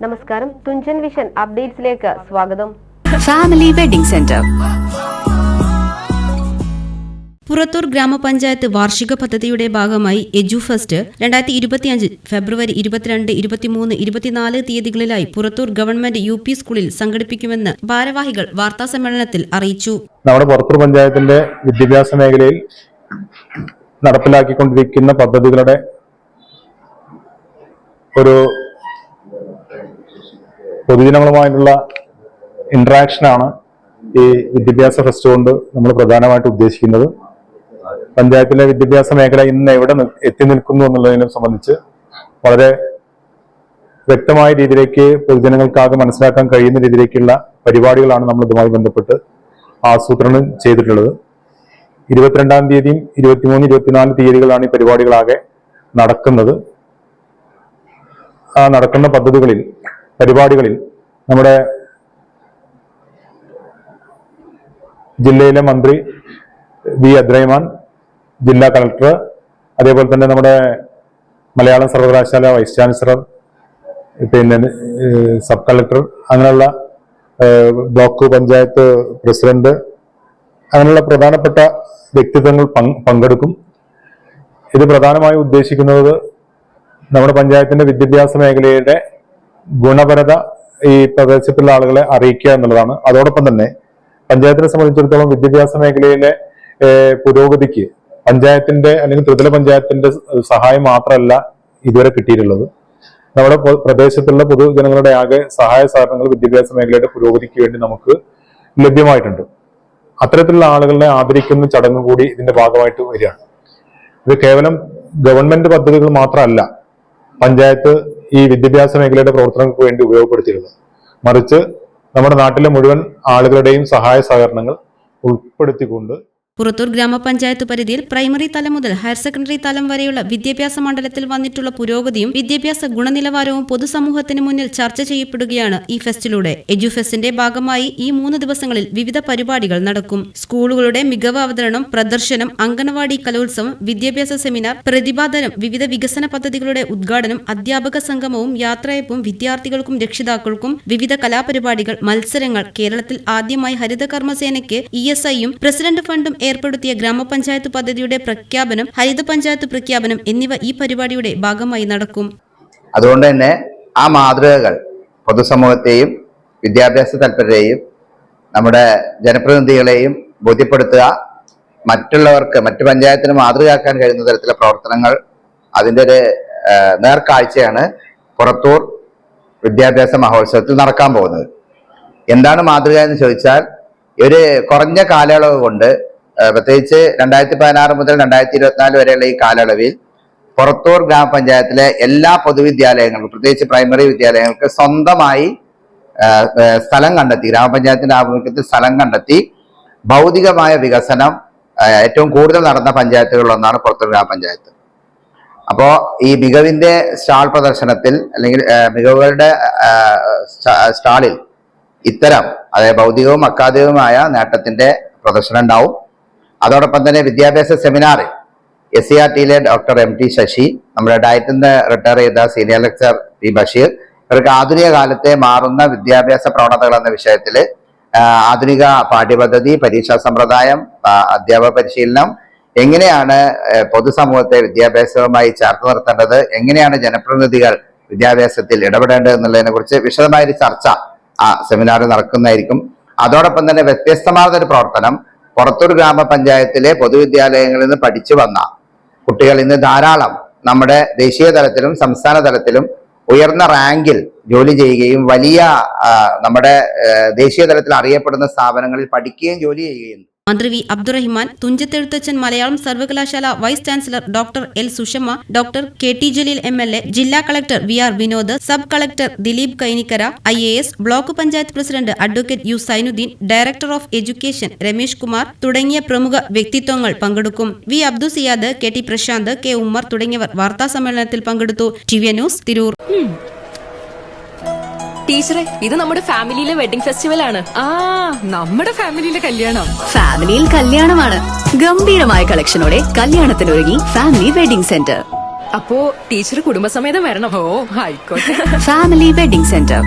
നമസ്കാരം, തുഞ്ചൻ വിഷൻ അപ്ഡേറ്റ്സിലേക്ക് സ്വാഗതം. Family wedding centre. Purathur ഗ്രാമപഞ്ചായത്ത് വാർഷിക പദ്ധതിയുടെ ഭാഗമായി എജുഫെസ്റ്റ് 2025 ഫെബ്രുവരി 22, 23, 24 തീയതികളിലായി പുറത്തൂർ ഗവൺമെന്റ് UP സ്കൂളിൽ സംഘടിപ്പിക്കുമെന്ന് ഭാരവാഹികൾ വാർത്താസമ്മേളനത്തിൽ അറിയിച്ചു. നമ്മുടെ പുറത്തൂർ പഞ്ചായത്തിന്റെ വിദ്യാഭ്യാസ മേഖലയിൽ നടപ്പിലാക്കിക്കൊണ്ടിരിക്കുന്ന പദ്ധതികളുടെ ഒരു പൊതുജനങ്ങളുമായിട്ടുള്ള ഇന്ററാക്ഷനാണ് ഈ വിദ്യാഭ്യാസ ഫെസ്റ്റ് കൊണ്ട് നമ്മൾ പ്രധാനമായിട്ട് ഉദ്ദേശിക്കുന്നത്. പഞ്ചായത്തിലെ വിദ്യാഭ്യാസ മേഖല ഇന്ന് എവിടെ എത്തി നിൽക്കുന്നു എന്നുള്ളതിനെ സംബന്ധിച്ച് വളരെ വ്യക്തമായ രീതിയിലേക്ക് പൊതുജനങ്ങൾക്കാകെ മനസ്സിലാക്കാൻ കഴിയുന്ന രീതിയിലേക്കുള്ള പരിപാടികളാണ് നമ്മൾ ഇതുമായി ബന്ധപ്പെട്ട് ആസൂത്രണം ചെയ്തിട്ടുള്ളത്. 22-ാം തീയതിയും 23, 24 തീയതികളാണ് ഈ പരിപാടികളാകെ നടക്കുന്നത്. ആ നടക്കുന്ന പരിപാടികളിൽ നമ്മുടെ ജില്ലയിലെ മന്ത്രി വി അബ്ദുറഹിമാൻ, ജില്ലാ കളക്ടർ, അതേപോലെ തന്നെ നമ്മുടെ മലയാളം സർവകലാശാല വൈസ് ചാൻസലർ, പിന്നെ സബ് കളക്ടർ, അങ്ങനെയുള്ള ബ്ലോക്ക് പഞ്ചായത്ത് പ്രസിഡന്റ്, അങ്ങനെയുള്ള പ്രധാനപ്പെട്ട വ്യക്തിത്വങ്ങൾ പങ്കെടുക്കും. ഇത് പ്രധാനമായും ഉദ്ദേശിക്കുന്നത് നമ്മുടെ പഞ്ചായത്തിന്റെ വിദ്യാഭ്യാസ മേഖലയുടെ ഗുണപരത ഈ പ്രദേശത്തുള്ള ആളുകളെ അറിയിക്കുക എന്നുള്ളതാണ്. അതോടൊപ്പം തന്നെ പഞ്ചായത്തിനെ സംബന്ധിച്ചിടത്തോളം വിദ്യാഭ്യാസ മേഖലയിലെ പുരോഗതിക്ക് പഞ്ചായത്തിന്റെ അല്ലെങ്കിൽ ത്രിതല പഞ്ചായത്തിന്റെ സഹായം മാത്രമല്ല ഇതുവരെ കിട്ടിയിട്ടുള്ളത്. നമ്മുടെ പ്രദേശത്തുള്ള പൊതുജനങ്ങളുടെ ആകെ സഹായ സഹകരണങ്ങൾ വിദ്യാഭ്യാസ മേഖലയുടെ പുരോഗതിക്ക് വേണ്ടി നമുക്ക് ലഭ്യമായിട്ടുണ്ട്. അത്തരത്തിലുള്ള ആളുകളെ ആദരിക്കുന്ന ചടങ്ങ് കൂടി ഇതിന്റെ ഭാഗമായിട്ട് വരികയാണ്. ഇത് കേവലം ഗവൺമെന്റ് പദ്ധതികൾ മാത്രമല്ല പഞ്ചായത്ത് ഈ വിദ്യാഭ്യാസ മേഖലയുടെ പ്രവർത്തനങ്ങൾക്ക് വേണ്ടി ഉപയോഗപ്പെടുത്തിയിരുന്നത്, മറിച്ച് നമ്മുടെ നാട്ടിലെ മുഴുവൻ ആളുകളുടെയും സഹായ സഹകരണങ്ങൾ ഉൾപ്പെടുത്തിക്കൊണ്ട് പുറത്തൂർ ഗ്രാമപഞ്ചായത്ത് പരിധിയിൽ പ്രൈമറി തലം മുതൽ ഹയർ സെക്കൻഡറി തലം വരെയുള്ള വിദ്യാഭ്യാസ മണ്ഡലത്തിൽ വന്നിട്ടുള്ള പുരോഗതിയും വിദ്യാഭ്യാസ ഗുണനിലവാരവും പൊതുസമൂഹത്തിന് മുന്നിൽ ചർച്ച ചെയ്യപ്പെടുകയാണ് ഈ ഫെസ്റ്റിലൂടെ. എജുഫെസ്റ്റിന്റെ ഭാഗമായി ഈ 3 ദിവസങ്ങളിൽ വിവിധ പരിപാടികൾ നടക്കും. സ്കൂളുകളുടെ മികവ് അവതരണം, പ്രദർശനം, അംഗനവാടി കലോത്സവം, വിദ്യാഭ്യാസ സെമിനാർ, പ്രതിഭാതനം, വിവിധ വികസന പദ്ധതികളുടെ ഉദ്ഘാടനം, അധ്യാപക സംഗമവും യാത്രയപ്പും വിദ്യാർത്ഥികൾക്കും രക്ഷിതാക്കൾക്കും വിവിധ കലാപരിപാടികൾ, മത്സരങ്ങൾ, കേരളത്തിൽ ആദ്യമായി ഹരിത കർമ്മസേനയ്ക്ക് ESIയും പ്രസിഡന്റ് ഫണ്ടും ഏർപ്പെടുത്തിയ ഗ്രാമപഞ്ചായത്ത് പദ്ധതിയുടെ പ്രഖ്യാപനം, ഹരിത പഞ്ചായത്ത് പ്രഖ്യാപനം എന്നിവ ഈ പരിപാടിയുടെ ഭാഗമായി നടക്കും. അതുകൊണ്ട് തന്നെ ആ മാതൃകകൾ പൊതുസമൂഹത്തെയും വിദ്യാഭ്യാസ തൽപരരെയും നമ്മുടെ ജനപ്രതിനിധികളെയും ബോധ്യപ്പെടുത്തുക, മറ്റുള്ളവർക്ക് മറ്റു പഞ്ചായത്തിന് മാതൃകയാക്കാൻ കഴിയുന്ന തരത്തിലുള്ള പ്രവർത്തനങ്ങൾ, അതിൻ്റെ ഒരു നേർക്കാഴ്ചയാണ് പുറത്തൂർ വിദ്യാഭ്യാസ മഹോത്സവത്തിൽ നടക്കാൻ പോകുന്നത്. എന്താണ് മാതൃക എന്ന് ചോദിച്ചാൽ, ഒരു കുറഞ്ഞ കാലയളവ് കൊണ്ട്, പ്രത്യേകിച്ച് 2016 മുതൽ 2024 വരെയുള്ള ഈ കാലയളവിൽ പുറത്തൂർ ഗ്രാമപഞ്ചായത്തിലെ എല്ലാ പൊതുവിദ്യാലയങ്ങൾക്കും, പ്രത്യേകിച്ച് പ്രൈമറി വിദ്യാലയങ്ങൾക്ക് സ്വന്തമായി സ്ഥലം കണ്ടെത്തി, ഗ്രാമപഞ്ചായത്തിന്റെ ആഭിമുഖ്യത്തിൽ സ്ഥലം കണ്ടെത്തി ഭൗതികമായ വികസനം ഏറ്റവും കൂടുതൽ നടന്ന പഞ്ചായത്തുകളിലൊന്നാണ് പുറത്തൂർ ഗ്രാമപഞ്ചായത്ത്. അപ്പോൾ ഈ മികവിന്റെ സ്റ്റാൾ പ്രദർശനത്തിൽ അല്ലെങ്കിൽ മികവുകളുടെ സ്റ്റാളിൽ ഇത്തരം അതായത് ഭൗതികവും അക്കാദമികവുമായ നേട്ടത്തിന്റെ പ്രദർശനം ഉണ്ടാവും. അതോടൊപ്പം തന്നെ വിദ്യാഭ്യാസ സെമിനാറിൽ SCRTയിലെ ഡോക്ടർ MT ശശി, നമ്മുടെ ഡയറ്റിൽ നിന്ന് റിട്ടയർ ചെയ്ത സീനിയർ ലെക്ചർ P ബഷീർ, ഇവർക്ക് ആധുനിക കാലത്തെ മാറുന്ന വിദ്യാഭ്യാസ പ്രവണതകൾ എന്ന വിഷയത്തിൽ ആധുനിക പാഠ്യപദ്ധതി, പരീക്ഷാ സമ്പ്രദായം, അധ്യാപക പരിശീലനം, എങ്ങനെയാണ് പൊതുസമൂഹത്തെ വിദ്യാഭ്യാസവുമായി ചേർത്ത് നിർത്തേണ്ടത്, എങ്ങനെയാണ് ജനപ്രതിനിധികൾ വിദ്യാഭ്യാസത്തിൽ ഇടപെടേണ്ടത് എന്നുള്ളതിനെ കുറിച്ച് വിശദമായൊരു ചർച്ച ആ സെമിനാറിൽ നടക്കുന്നതായിരിക്കും. അതോടൊപ്പം തന്നെ വ്യത്യസ്തമായ ഒരു പ്രവർത്തനം, പുറത്തൂർ ഗ്രാമപഞ്ചായത്തിലെ പൊതുവിദ്യാലയങ്ങളിൽ നിന്ന് പഠിച്ചു വന്ന കുട്ടികൾ ഇന്ന് ധാരാളം നമ്മുടെ ദേശീയ തലത്തിലും സംസ്ഥാന തലത്തിലും ഉയർന്ന റാങ്കിൽ ജോലി ചെയ്യുകയും വലിയ നമ്മുടെ ദേശീയ തലത്തിൽ അറിയപ്പെടുന്ന സ്ഥാപനങ്ങളിൽ പഠിക്കുകയും ജോലി ചെയ്യുകയും. മന്ത്രി വി അബ്ദുറഹിമാൻ, തുഞ്ചത്തെഴുത്തച്ഛൻ മലയാളം സർവകലാശാല vice chancellor doctor L Sushama, doctor KT Jaleel MLA, ജില്ലാ collector VR Vinod, sub collector Dileep Kainikkara, IAS, block panchayat president advocate U Sainudheen, director of education Ramesh Kumar തുടങ്ങിയ പ്രമുഖ വ്യക്തിത്വങ്ങൾ പങ്കെടുക്കും. V Abdu Siyad, KT Prashanth, K Ummer തുടങ്ങിയവർ വാർത്താ സമ്മേളനത്തിൽ പങ്കെടുത്തു. TV news, Tirur. ടീച്ചറെ, ഇത് നമ്മുടെ ഫാമിലിയിലെ വെഡിങ് ഫെസ്റ്റിവൽ ആണ്. നമ്മുടെ ഫാമിലിയിലെ കല്യാണം. ഫാമിലിയിൽ കല്യാണമാണ്. ഗംഭീരമായ കളക്ഷനോടെ കല്യാണത്തിനൊരുങ്ങി ഫാമിലി വെഡിംഗ് സെന്റർ. അപ്പോ ടീച്ചർ കുടുംബസമേതം വരണം. ഓ ആയിക്കോട്ടെ. Family wedding centre.